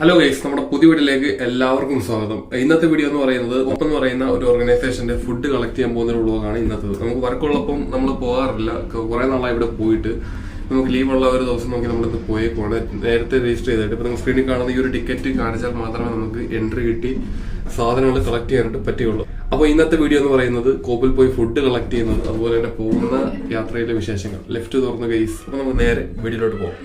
Hello guys, നമ്മുടെ പുതിയ വീഡിയോയിലേക്ക് എല്ലാവർക്കും സ്വാഗതം. ഇന്നത്തെ വീഡിയോ എന്ന് പറയുന്നത് ഒപ്പം എന്ന് പറയുന്ന ഒരു ഓർഗനൈസേഷന്റെ ഫുഡ് കളക്ട് ചെയ്യാൻ പോകുന്ന ഒരു വ്ളോഗാണ് ഇന്നത്തത്. നമുക്ക് വർക്കുള്ളപ്പം നമ്മൾ പോകാറില്ല, കുറെ നാളായി ഇവിടെ പോയിട്ട്. നമുക്ക് ലീവുള്ള ഒരു ദിവസം നോക്കി നമ്മളിന്ന് പോയേക്കുവാണ്. നേരത്തെ രജിസ്റ്റർ ചെയ്തിട്ട് ഇപ്പൊ നിങ്ങൾ സ്ക്രീനിൽ കാണുന്ന ഈ ഒരു ടിക്കറ്റ് കാണിച്ചാൽ മാത്രമേ നമുക്ക് എൻട്രി കിട്ടി സാധനങ്ങൾ കളക്ട് ചെയ്യാനായിട്ട് പറ്റുകയുള്ളൂ. അപ്പോൾ ഇന്നത്തെ വീഡിയോ എന്ന് പറയുന്നത് കോപ്പിൽ പോയി ഫുഡ് കളക്ട് ചെയ്യുന്നത്, അതുപോലെ തന്നെ പോകുന്ന യാത്രയിലെ വിശേഷങ്ങൾ. ലെഫ്റ്റ് തുറന്ന ഗൈസ്. അപ്പൊ നമുക്ക് നേരെ വീഡിയോയിലോട്ട് പോകാം.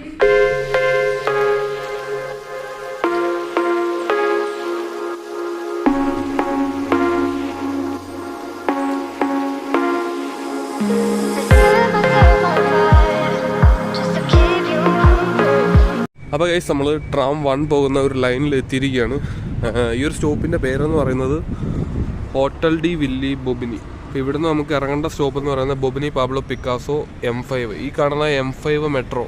അപ്പോൾ ഗൈസ്, നമ്മൾ ട്രാം 1 പോകുന്ന ഒരു ലൈനിൽ എത്തിയിരിക്കുകയാണ്. ഈ ഒരു സ്റ്റോപ്പിൻ്റെ പേരെന്ന് പറയുന്നത് ഹോട്ടൽ ഡി വില്ലി ബൊബിനി. അപ്പോൾ ഇവിടുന്ന് നമുക്ക് ഇറങ്ങേണ്ട സ്റ്റോപ്പ് എന്ന് പറയുന്നത് ബൊബിനി പാബ്ലോ പിക്കാസോ M5. ഈ കാണുന്ന M5 മെട്രോ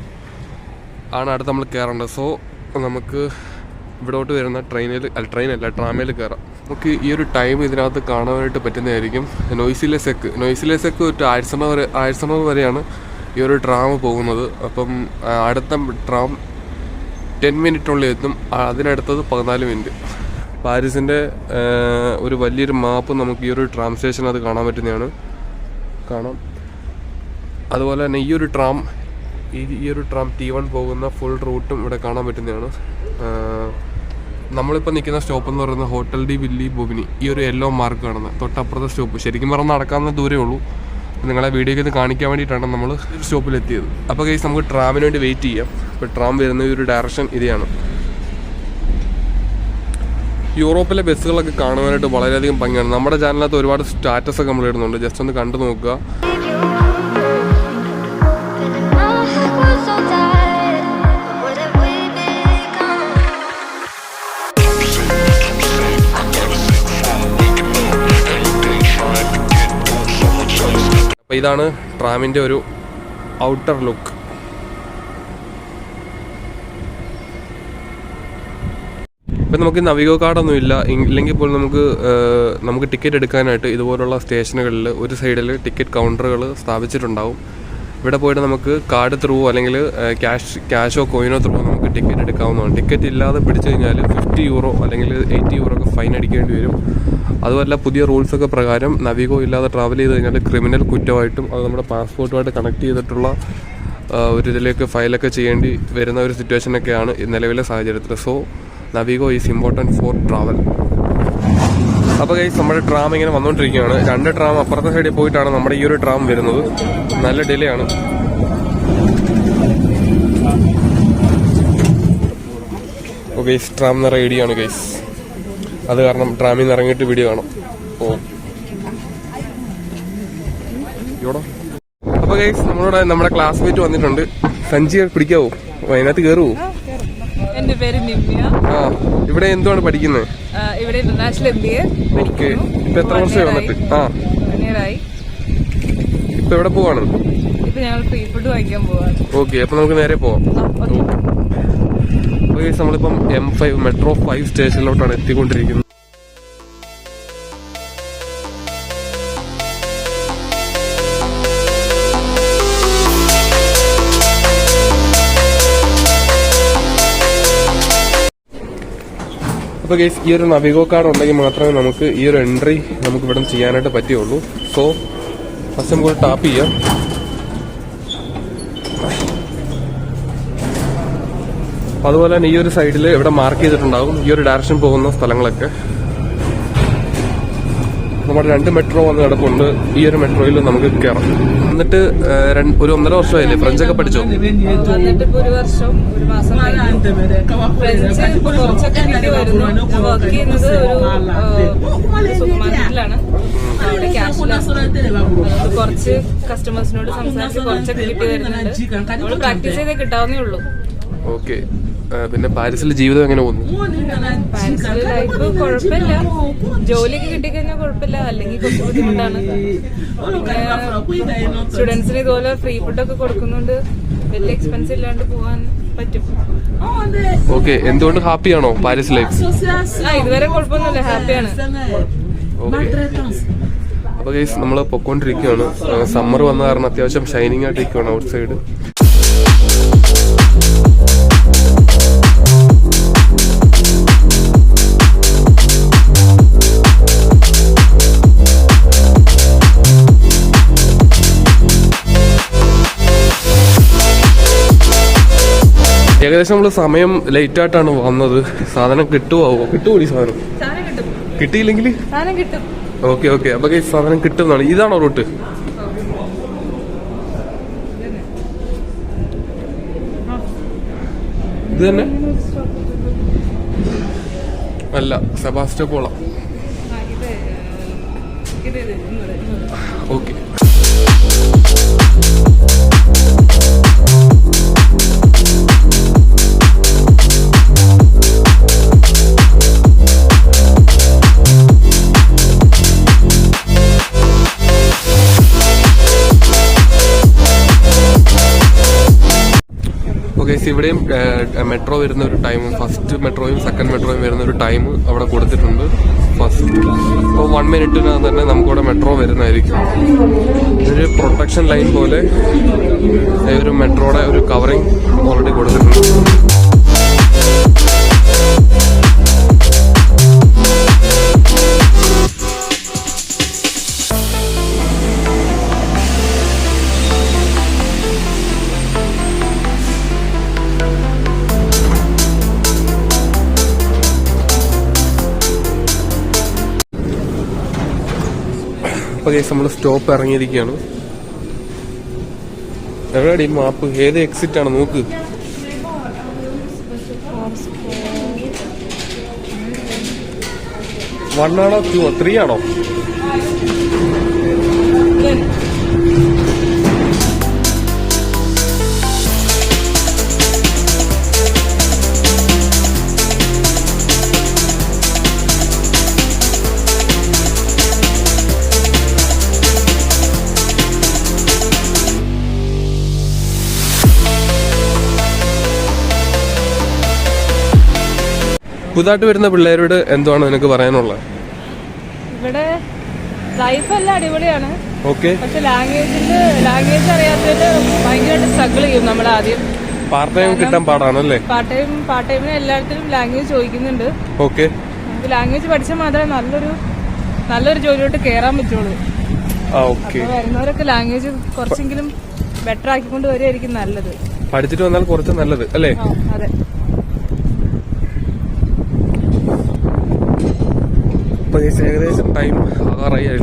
ആണ് അടുത്ത് നമ്മൾ കയറേണ്ടത്. സോ നമുക്ക് ഇവിടോട്ട് വരുന്ന ട്രാമിൽ കയറാം. നമുക്ക് ഈ ഒരു ടൈം ഇതിനകത്ത് കാണാനായിട്ട് പറ്റുന്നതായിരിക്കും. നോയ്സിലെസെക്ക് ഒരു 1100 വരെയാണ് ഈ ഒരു ട്രാം പോകുന്നത്. അപ്പം അടുത്ത ട്രാം 10 മിനിറ്റുള്ളിൽ എത്തും. അതിനടുത്തത് 14 മിനിറ്റ്. പാരീസിൻ്റെ ഒരു വലിയൊരു മാപ്പ് നമുക്ക് ഈ ഒരു ട്രാം സ്റ്റേഷനകത്ത് കാണാൻ പറ്റുന്നതാണ്. അതുപോലെ തന്നെ ഈ ഒരു ട്രാം T1 പോകുന്ന ഫുൾ റൂട്ടും ഇവിടെ കാണാൻ പറ്റുന്നതാണ്. നമ്മളിപ്പോൾ നിൽക്കുന്ന സ്റ്റോപ്പ് എന്ന് പറയുന്നത് ഹോട്ടൽ ഡി വില്ലി ബൊബിനി. ഈ ഒരു യെല്ലോ മാർക്ക് കാണുന്നത് തൊട്ടപ്പുറത്തെ സ്റ്റോപ്പ്. ശരിക്കും പറഞ്ഞാൽ നടക്കാവുന്ന ദൂരമേ ഉള്ളൂ. നിങ്ങളെ വീഡിയോയ്ക്ക് ഇത് കാണിക്കാൻ വേണ്ടിയിട്ടാണ് നമ്മൾ സ്റ്റോപ്പിലെത്തിയത്. അപ്പോൾ ഗൈസ്, നമുക്ക് ട്രാമിന് വേണ്ടി വെയിറ്റ് ചെയ്യാം. ഇപ്പോൾ ട്രാം വരുന്ന ഒരു ഡയറക്ഷൻ ഇതാണ്. യൂറോപ്പിലെ ബസ്സുകളൊക്കെ കാണുവാനായിട്ട് വളരെയധികം ഭംഗിയാണ്. നമ്മുടെ ചാനലിനകത്ത് ഒരുപാട് സ്റ്റാറ്റസ് ഒക്കെ നമ്മൾ ഇടുന്നുണ്ട്. ജസ്റ്റ് ഒന്ന് കണ്ടു നോക്കുക. അപ്പോൾ ഇതാണ് ട്രാമിൻ്റെ ഒരു ഔട്ടർ ലുക്ക്. ഇപ്പം നമുക്ക് നവിഗോ കാർഡൊന്നും ഇല്ല. ഇല്ലെങ്കിൽ പോലും നമുക്ക് ടിക്കറ്റ് എടുക്കാനായിട്ട് ഇതുപോലുള്ള സ്റ്റേഷനുകളിൽ ഒരു സൈഡിൽ ടിക്കറ്റ് കൗണ്ടറുകൾ സ്ഥാപിച്ചിട്ടുണ്ടാവും. ഇവിടെ പോയിട്ട് നമുക്ക് കാർഡ് ത്രൂ അല്ലെങ്കിൽ ക്യാഷോ കോയിനോ ത്രൂ നമുക്ക് ടിക്കറ്റ് എടുക്കാവുന്നതാണ്. ടിക്കറ്റ് ഇല്ലാതെ പിടിച്ചു കഴിഞ്ഞാൽ €50 അല്ലെങ്കിൽ €80 ഒക്കെ ഫൈൻ അടിക്കേണ്ടി വരും. അതുമല്ല, പുതിയ റൂൾസൊക്കെ പ്രകാരം നവിഗോ ഇല്ലാതെ ട്രാവൽ ചെയ്ത് കഴിഞ്ഞാൽ ക്രിമിനൽ കുറ്റമായിട്ടും അത് നമ്മുടെ പാസ്പോർട്ടുമായിട്ട് കണക്ട് ചെയ്തിട്ടുള്ള ഒരു ഇതിലേക്ക് ഫയലൊക്കെ ചെയ്യേണ്ടി വരുന്ന ഒരു സിറ്റുവേഷനൊക്കെയാണ് നിലവിലെ സാഹചര്യത്തിൽ. So navigo is important for travel. അപ്പോൾ ഗൈസ്, നമ്മുടെ ട്രാം ഇങ്ങനെ വന്നുകൊണ്ടിരിക്കുകയാണ്. 2 ട്രാം അപ്പുറത്തെ സൈഡിൽ പോയിട്ടാണ് നമ്മുടെ ഈ ഒരു ട്രാം വരുന്നത്. നല്ല ഡിലേ ആണ്. ഓ ഗൈസ്, ട്രാം നിറ ഐഡിയാണ് ഗൈസ്. അത് കാരണം ട്രാമിൽ നിന്ന് ഇറങ്ങിയിട്ട് വീഡിയോ കാണാം. അപ്പോൾ ഗൈസ്, നമ്മുടെ ക്ലാസ്മേറ്റ് വന്നിട്ടുണ്ട്. സഞ്ജി പിടിക്കാവോ? അതിനകത്ത് കയറുവോ? എന്റെ പേര് നിമ്യ. ഇവിടെ എന്തുവാണ് പഠിക്കുന്നത്? ഇവിടെ ഇന്റർനാഷണൽ MBA. ഓക്കെ. ഇപ്പൊ എത്ര വർഷമായി വന്നിട്ട്? ഇപ്പൊ എവിടെ പോവാണ്? ഇപ്പൊ ഞങ്ങൾ ഫ്രീ ഫുഡ് വാങ്ങിക്കാൻ പോവാണ്. ഓക്കെ, അപ്പൊ നമുക്ക് നേരെ പോവാം. നമ്മളിപ്പം M5 മെട്രോ 5 സ്റ്റേഷനിലോട്ടാണ് എത്തിക്കൊണ്ടിരിക്കുന്നത്. അപ്പോൾ ഗൈസ്, ഈ ഒരു നവിഗോ കാർഡ് ഉണ്ടെങ്കിൽ മാത്രമേ നമുക്ക് ഈ ഒരു എൻട്രി നമുക്ക് ഇവിടെ ചെയ്യാനായിട്ട് പറ്റുകയുള്ളൂ. സോ ഫസ്റ്റ് നമുക്ക് ടാപ്പ് ചെയ്യാം. അതുപോലെ തന്നെ ഈ ഒരു സൈഡിൽ ഇവിടെ മാർക്ക് ചെയ്തിട്ടുണ്ടാകും ഈ ഒരു ഡയറക്ഷൻ പോകുന്ന സ്ഥലങ്ങളൊക്കെ. നമ്മുടെ 2 മെട്രോ വന്ന് കിടപ്പുണ്ട്. ഈ ഒരു മെട്രോയിൽ നമുക്ക് കയറാം. എന്നിട്ട് ഒരു 1.5 വർഷമായില്ലേ ഫ്രഞ്ചൊക്കെ പഠിച്ചോ? ഒരു വർഷം 1 മാസം ഫ്രഞ്ച് കുറച്ചൊക്കെ കിട്ടി വരുന്നു. വർക്ക് ചെയ്യുന്നത് ഒരു സൂപ്പർ മാർക്കറ്റിലാണ്. അവിടെ ക്യാഷിലാണ്. കുറച്ച് കസ്റ്റമേഴ്സിനോട് സംസാരിച്ച് കുറച്ചൊക്കെ കിട്ടി വരുന്നുണ്ട്. നമ്മൾ പ്രാക്ടീസ് ചെയ്തേ കിട്ടാവുന്നേ ഉള്ളൂ. ഓക്കെ. പിന്നെ പാരീസിലെ ജീവിതം എങ്ങനെ പോകുന്നു? പാരീസിലെ ലൈഫ് കുഴപ്പമില്ല. ജോലിയൊക്കെ കിട്ടിക്കഴിഞ്ഞാൽ കുഴപ്പമില്ല, അല്ലെങ്കിൽ കുറച്ച് ബുദ്ധിമുട്ടാണ്. പിന്നെ സ്റ്റുഡൻസിന് ഇതുപോലെ ഫ്രീ ഫുഡൊക്കെ കൊടുക്കുന്നുണ്ട്. വലിയ എക്സ്പെൻസ് ഇല്ലാണ്ട് പോകാൻ പറ്റും. ഓക്കെ. എന്തുകൊണ്ട് ഹാപ്പിയാണോ പാരീസ് ലൈഫ്? ഇതുവരെ കുഴപ്പമൊന്നുമില്ല, ഹാപ്പിയാണ്. അപ്പോൾ ഗൈസ്, നമ്മൾ പൊക്കോണ്ടിരിക്കുകയാണ്. സമ്മർ വന്ന കാരണം അത്യാവശ്യം ഷൈനിങ് ആയിട്ടിരിക്കുകയാണ് ഔട്ട് സൈഡ്. ഏകദേശം നമ്മൾ സമയം ലേറ്റായിട്ടാണ് വന്നത്. സാധനം കിട്ടുമോ? കിട്ടുമോ സാധനം? സാധനം കിട്ടും. കിട്ടിയില്ലെങ്കിൽ സാധനം കിട്ടും. Okay okay. അപ്പൊ സാധനം കിട്ടുന്നതാണ്. ഇതാണോ റൂട്ട്? ഇത് തന്നെ അല്ല, സെബാസ്റ്റോപോള. ഓക്കെ. ഇവിടെയും മെട്രോ വരുന്ന ഒരു ടൈം, ഫസ്റ്റ് മെട്രോയും സെക്കൻഡ് മെട്രോയും വരുന്ന ഒരു ടൈം അവിടെ കൊടുത്തിട്ടുണ്ട്. ഫസ്റ്റ് ഇപ്പോൾ 1 മിനിറ്റിനകം തന്നെ നമുക്കിവിടെ മെട്രോ വരുന്നതായിരിക്കും. ഒരു പ്രൊട്ടക്ഷൻ ലൈൻ പോലെ ഒരു മെട്രോയുടെ ഒരു കവറിങ് ഓൾറെഡി കൊടുത്തിട്ടുണ്ട്. അപ്പോൾ നമ്മൾ സ്റ്റോപ്പ് ഇറങ്ങിയിരിക്കുകയാണ്. എവിടെയാണ് ഈ മാപ്പ്? ഏത് എക്സിറ്റ് ആണ് നോക്ക്. 1 ആണോ 2 3 ആണോ? പുതുതായിട്ട് വരുന്ന പിള്ളേരോട് എന്താണ് നിനക്ക് പറയാനുള്ളത്? ഇവിടെ ലൈഫ് എല്ലാം അടിപൊളിയാണ്. ഓക്കെ. പക്ഷെ ലാംഗ്വേജ് അറിയാത്തതില് ഭയങ്കരമായിട്ട് സ്ട്രഗിൾ ചെയ്യും നമ്മൾ ആദ്യം. പാർട്ട് ടൈം കിട്ടാൻ പാടാണല്ലേ? പാർട്ട് ടൈമിന് എല്ലായിടത്തിലും ലാംഗ്വേജ് ചോദിക്കുന്നുണ്ട്. ഓക്കെ. നമുക്ക് ലാംഗ്വേജ് പഠിച്ചാൽ മാത്രമേ നല്ലൊരു ജോലിയോട്ട് കയറാൻ പറ്റുള്ളൂ. വരുന്നവരൊക്കെ ലാംഗ്വേജ് കുറച്ചെങ്കിലും ബെറ്റർ ആക്കിക്കൊണ്ട് വരികയായിരിക്കും നല്ലത്. പഠിച്ചിട്ട് വന്നാൽ കുറച്ച് നല്ലത് അല്ലേ? അതെ. ഏകദേശം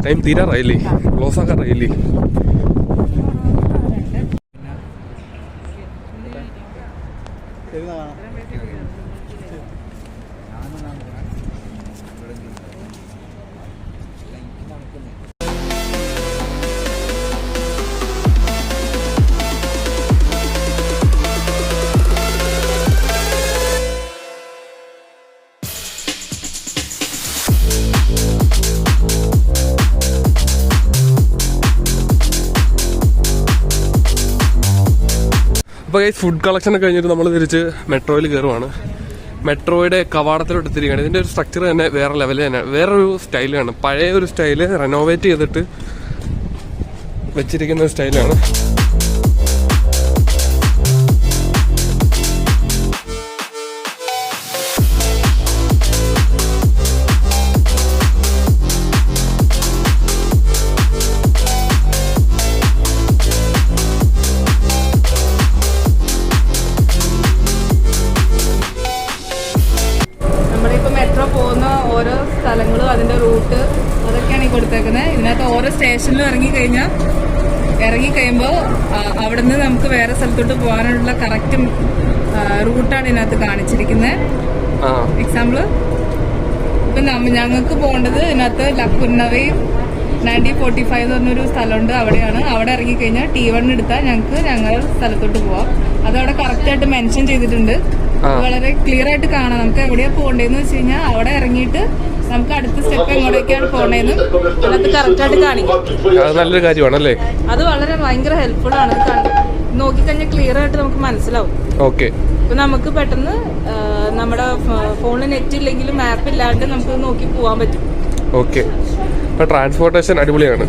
ടൈം തീരാറായില്ലേ? ക്ലോസ് ആകാറായില്ലേ? അപ്പോൾ ഫുഡ് കളക്ഷൻ കഴിഞ്ഞിട്ട് നമ്മൾ തിരിച്ച് മെട്രോയിൽ കയറുവാണ്. മെട്രോയുടെ കവാടത്തിലോട്ട് തിരികെയാണ്. ഇതിൻ്റെ ഒരു സ്ട്രക്ചർ തന്നെ വേറെ ലെവലിൽ തന്നെ, വേറൊരു സ്റ്റൈലാണ്. പഴയ ഒരു സ്റ്റൈല് റെനോവേറ്റ് ചെയ്തിട്ട് വെച്ചിരിക്കുന്ന ഒരു സ്റ്റൈലാണ്. സ്ഥലങ്ങളും അതിന്റെ റൂട്ട് അതൊക്കെയാണ് ഈ കൊടുത്തേക്കുന്നത്. ഇതിനകത്ത് ഓരോ സ്റ്റേഷനിലും ഇറങ്ങിക്കഴിയുമ്പോൾ അവിടെ നിന്ന് നമുക്ക് വേറെ സ്ഥലത്തോട്ട് പോകാനുള്ള കറക്റ്റ് റൂട്ടാണ് ഇതിനകത്ത് കാണിച്ചിരിക്കുന്നത്. എക്സാമ്പിള് ഇപ്പം ഞങ്ങൾക്ക് പോകേണ്ടത് ഇതിനകത്ത് ലക്കുന്നവി 9045 എന്ന് പറഞ്ഞൊരു സ്ഥലമുണ്ട്. അവിടെ ഇറങ്ങിക്കഴിഞ്ഞാൽ T1 എടുത്താൽ ഞങ്ങളുടെ സ്ഥലത്തോട്ട് പോവാം. അതവിടെ കറക്റ്റായിട്ട് മെൻഷൻ ചെയ്തിട്ടുണ്ട്. വളരെ ക്ലിയർ ആയിട്ട് കാണാം നമുക്ക് എവിടെയാ പോകേണ്ടതെന്ന് വെച്ച് കഴിഞ്ഞാൽ അവിടെ ഇറങ്ങിയിട്ട് നമുക്ക് അടുത്ത സ്റ്റെപ്പ് എങ്ങോട്ടേക്കാണ് പോകേണ്ടതെന്ന് അതിനകത്ത് കറക്റ്റായിട്ട് കാണിക്കും. നല്ലൊരു കാര്യമാണല്ലേ? അത് വളരെ ഭയങ്കര ഹെൽപ്ഫുൾ ആണ്. നോക്കിക്കഴിഞ്ഞാൽ ക്ലിയർ ആയിട്ട് നമുക്ക് മനസ്സിലാവും. ഓക്കെ. ഇപ്പൊ നമുക്ക് പെട്ടെന്ന് നമ്മുടെ ഫോണിൽ നെറ്റ് ഇല്ലെങ്കിലും മാപ്പ് ഇല്ലാണ്ട് നമുക്ക് നോക്കി പോകാൻ പറ്റും. ഓക്കെ. ട്രാൻസ്പോർട്ടേഷൻ അടിപൊളിയാണ്.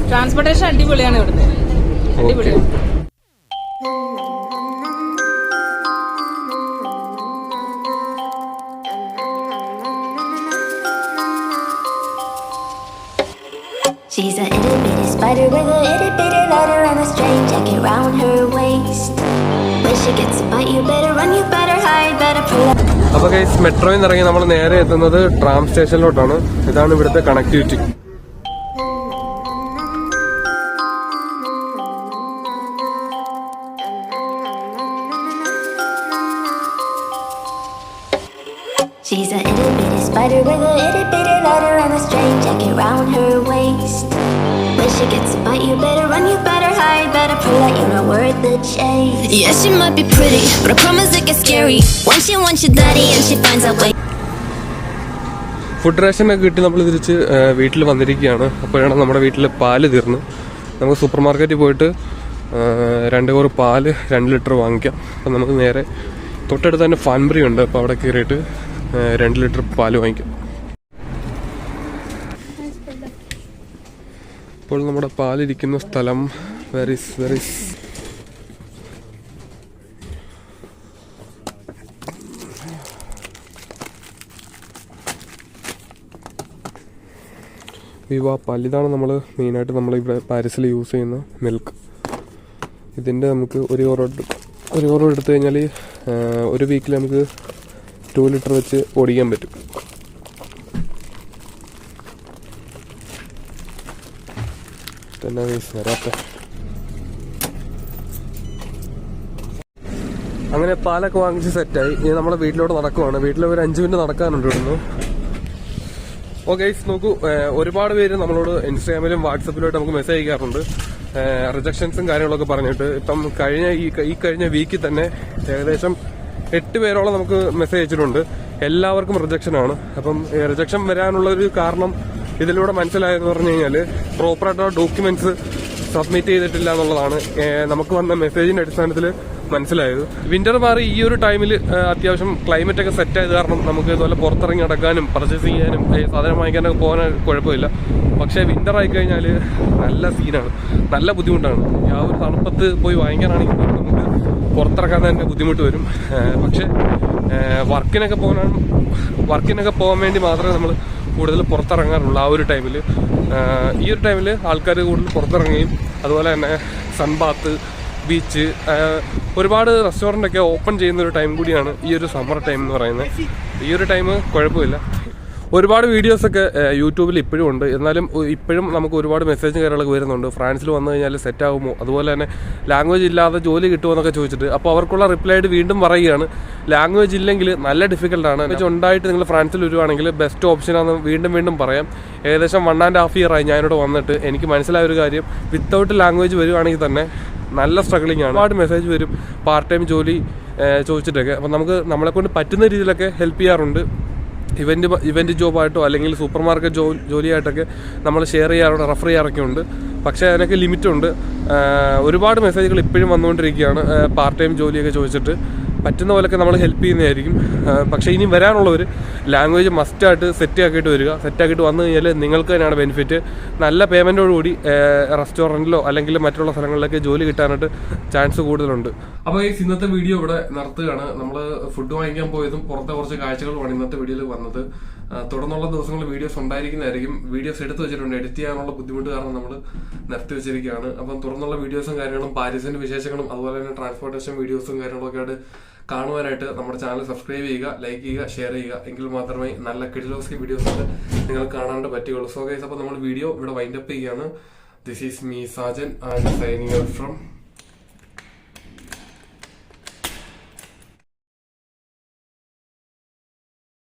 ഇവിടുത്തെ അടിപൊളിയാണ്. She's an itty bitty spider with a itty bitty letter and a strange jacket round her waist. When she gets a bite, you better run, you better hide. hide, better pull up. അപ്പോൾ guys മെട്രോയിൽ നിന്ന് ഇറങ്ങി നമ്മൾ നേരെ എത്തുന്നത് tram സ്റ്റേഷനിലോട്ടാണ്. ഇതാണ് ഇവിടുത്തെ connectivity. She's a itty bitty spider with a itty bitty ladder and a straight jacket round her waist. When she gets a bite, you better run, you better hide, better pull out, you're not worth the chase. Yeah, she might be pretty, but I promise it gets scary. Once she wants your daddy and she finds out way. Food റേഷനൊക്കെ കിട്ടി നമ്മൾ തിരിച്ച് വീട്ടിൽ വന്നിരിക്കുകയാണ്. അപ്പോഴാണ് നമ്മുടെ വീട്ടിൽ പാല് തീർന്നു. നമുക്ക് സൂപ്പർ മാർക്കറ്റിൽ പോയിട്ട് 2 കോറ് പാല് 2 ലിറ്റർ വാങ്ങിക്കാം. അപ്പം നമുക്ക് നേരെ തൊട്ടടുത്ത് തന്നെ ഫാൻബ്രി ഉണ്ട്. അപ്പോൾ അവിടെ കയറിയിട്ട് 2 ലിറ്റർ പാല് വാങ്ങിക്കാം. ഇപ്പോൾ നമ്മുടെ പാലിരിക്കുന്ന സ്ഥലം വെരീസ് വിവാ പാൽ. ഇതാണ് നമ്മൾ മെയിനായിട്ട് നമ്മളിവിടെ പാരീസിൽ യൂസ് ചെയ്യുന്ന മിൽക്ക്. ഇതിൻ്റെ നമുക്ക് ഒരു കോറോ എടുത്തു കഴിഞ്ഞാൽ ഒരു വീക്കിൽ നമുക്ക് 2 ലിറ്റർ വെച്ച് ഓടിക്കാൻ പറ്റും. തന്നെ വരാത്ത അങ്ങനെ പാലൊക്കെ വാങ്ങിച്ച് സെറ്റായി. ഇനി നമ്മളെ വീട്ടിലോട്ട് നടക്കുവാണ്. വീട്ടിൽ ഒരു 5 മിനിറ്റ് നടക്കാനുണ്ട് ഇവിടുന്ന്. ഓക്കെ നോക്കൂ, ഒരുപാട് പേര് നമ്മളോട് ഇൻസ്റ്റാഗ്രാമിലും വാട്സപ്പിലോട്ട് നമുക്ക് മെസ്സേജ് അയക്കാറുണ്ട് റിജക്ഷൻസും കാര്യങ്ങളൊക്കെ പറഞ്ഞിട്ട്. ഇപ്പം കഴിഞ്ഞ വീക്കിൽ തന്നെ ഏകദേശം 8 പേരോളം നമുക്ക് മെസ്സേജ് അയച്ചിട്ടുണ്ട്. എല്ലാവർക്കും റിജക്ഷനാണ്. അപ്പം റിജക്ഷൻ വരാനുള്ളൊരു കാരണം ഇതിലൂടെ മനസ്സിലായെന്ന് പറഞ്ഞു കഴിഞ്ഞാൽ പ്രോപ്പറായിട്ടുള്ള ഡോക്യുമെന്റ്സ് സബ്മിറ്റ് ചെയ്തിട്ടില്ല എന്നുള്ളതാണ് നമുക്ക് വന്ന മെസ്സേജിന്റെ അടിസ്ഥാനത്തിൽ മനസ്സിലായത്. വിന്റർ മാറി ഈ ഒരു ടൈമിൽ അത്യാവശ്യം ക്ലൈമറ്റ് ഒക്കെ സെറ്റ് ആയത് കാരണം നമുക്ക് ഇതുപോലെ പുറത്തിറങ്ങി നടക്കാനും പർച്ചേസ് ചെയ്യാനും സാധനം വാങ്ങിക്കാനൊക്കെ പോകാൻ കുഴപ്പമില്ല. പക്ഷേ വിന്റർ ആയി കഴിഞ്ഞാൽ നല്ല സീനാണ്, നല്ല ബുദ്ധിമുട്ടാണ്. ആ ഒരു തണുപ്പത്ത് പോയി വാങ്ങിക്കാനാണെങ്കിൽ നമുക്ക് പുറത്തിറക്കാൻ തന്നെ ബുദ്ധിമുട്ട് വരും. പക്ഷേ വർക്കിനൊക്കെ പോകാൻ വേണ്ടി മാത്രമേ നമ്മൾ കൂടുതൽ പുറത്തിറങ്ങാറുള്ളൂ. ആ ഒരു ടൈമിൽ ഈ ഒരു ടൈമിൽ ആൾക്കാർ കൂടുതൽ പുറത്തിറങ്ങുകയും അതുപോലെ തന്നെ സൺബാത്ത്, ബീച്ച്, ഒരുപാട് റെസ്റ്റോറൻ്റൊക്കെ ഓപ്പൺ ചെയ്യുന്ന ഒരു ടൈം കൂടിയാണ് ഈ ഒരു സമ്മർ ടൈം എന്ന് പറയുന്നത്. ഈ ഒരു ടൈം കുഴപ്പമില്ല. ഒരുപാട് വീഡിയോസൊക്കെ യൂട്യൂബിൽ ഇപ്പോഴും ഉണ്ട്. എന്നാലും ഇപ്പോഴും നമുക്ക് ഒരുപാട് മെസ്സേജും കാര്യങ്ങളൊക്കെ വരുന്നുണ്ട്. ഫ്രാൻസിൽ വന്നു കഴിഞ്ഞാൽ സെറ്റ് ആകുമോ, അതുപോലെ തന്നെ ലാംഗ്വേജ് ഇല്ലാതെ ജോലി കിട്ടുമോ എന്നൊക്കെ ചോദിച്ചിട്ട്. അപ്പോൾ അവർക്കുള്ള റിപ്ലൈ ആയിട്ട് വീണ്ടും പറയുകയാണ്, ലാംഗ്വേജ് ഇല്ലെങ്കിൽ നല്ല ഡിഫിക്കൽട്ടാണ്. ലാംഗ്വേജ് ഉണ്ടായിട്ട് നിങ്ങൾ ഫ്രാൻസിൽ വരുവാണെങ്കിൽ ബെസ്റ്റ് ഓപ്ഷനാണെന്ന് വീണ്ടും പറയാം. ഏകദേശം 1.5 year ആയി ഞാനിവിടെ വന്നിട്ട്. എനിക്ക് മനസ്സിലായ ഒരു കാര്യം, വിത്തൗട്ട് ലാംഗ്വേജ് വരുവാണെങ്കിൽ തന്നെ നല്ല സ്ട്രഗിളിംഗ് ആണ്. ഒരുപാട് മെസ്സേജ് വരും പാർട്ട് ടൈം ജോലി ചോദിച്ചിട്ടൊക്കെ. അപ്പം നമ്മളെക്കൊണ്ട് പറ്റുന്ന രീതിയിലൊക്കെ ഹെൽപ്പ് ചെയ്യാറുണ്ട്. ഇവന്റ് ജോബായിട്ടോ അല്ലെങ്കിൽ സൂപ്പർ മാർക്കറ്റ് ജോലിയായിട്ടൊക്കെ നമ്മൾ ഷെയർ ചെയ്യാറുണ്ട്, റെഫർ ചെയ്യാറൊക്കെ ഉണ്ട്. പക്ഷേ അതിനൊക്കെ ലിമിറ്റുണ്ട്. ഒരുപാട് മെസ്സേജുകൾ ഇപ്പോഴും വന്നുകൊണ്ടിരിക്കുകയാണ് പാർട്ട് ടൈം ജോലിയൊക്കെ ചോദിച്ചിട്ട്. പറ്റുന്ന പോലെയൊക്കെ നമ്മൾ ഹെൽപ്പ് ചെയ്യുന്നതായിരിക്കും. പക്ഷേ ഇനി വരാനുള്ളവർ ലാംഗ്വേജ് മസ്റ്റായിട്ട് സെറ്റാക്കിയിട്ട് വരിക. സെറ്റാക്കിയിട്ട് വന്നു കഴിഞ്ഞാൽ നിങ്ങൾക്ക് തന്നെയാണ് ബെനിഫിറ്റ്. നല്ല പേയ്മെൻറ്റോടുകൂടി റെസ്റ്റോറൻറ്റിലോ അല്ലെങ്കിൽ മറ്റുള്ള സ്ഥലങ്ങളിലൊക്കെ ജോലി കിട്ടാനായിട്ട് ചാൻസ് കൂടുതലുണ്ട്. അപ്പോൾ ഈ ഇന്നത്തെ വീഡിയോ ഇവിടെ നിർത്തുകയാണ്. നമ്മൾ ഫുഡ് വാങ്ങിക്കാൻ പോയതും പുറത്തെ കുറച്ച് കാഴ്ചകളുമാണ് ഇന്നത്തെ വീഡിയോയിൽ വന്നത്. തുടർന്നുള്ള ദിവസങ്ങളിൽ വീഡിയോസ് ഉണ്ടായിരിക്കുന്നതായിരിക്കും. വീഡിയോസ് എടുത്തു വെച്ചിട്ടുണ്ട്, എഡിറ്റ് ചെയ്യാനുള്ള ബുദ്ധിമുട്ട് കാരണം നമ്മൾ നിർത്തി വെച്ചിരിക്കുകയാണ്. അപ്പം തുടർന്നുള്ള വീഡിയോസും കാര്യങ്ങളും പാരീസിന്റെ വിശേഷങ്ങളും അതുപോലെ തന്നെ ട്രാൻസ്പോർട്ടേഷൻ വീഡിയോസും കാര്യങ്ങളൊക്കെ ആയിട്ട് കാണുവാനായിട്ട് നമ്മുടെ ചാനൽ സബ്സ്ക്രൈബ് ചെയ്യുക, ലൈക്ക് ചെയ്യുക, ഷെയർ ചെയ്യുക. എങ്കിൽ മാത്രമേ നല്ല കിഡിലോസ്കി വീഡിയോസ് ഒക്കെ നിങ്ങൾ കാണാണ്ട് പറ്റുകയുള്ളൂ. സോ ഗൈസ്, അപ്പോൾ നമ്മൾ വീഡിയോ ഇവിടെ വൈൻഡപ്പ് ചെയ്യുകയാണ്. This is me Sajan, I am signing out from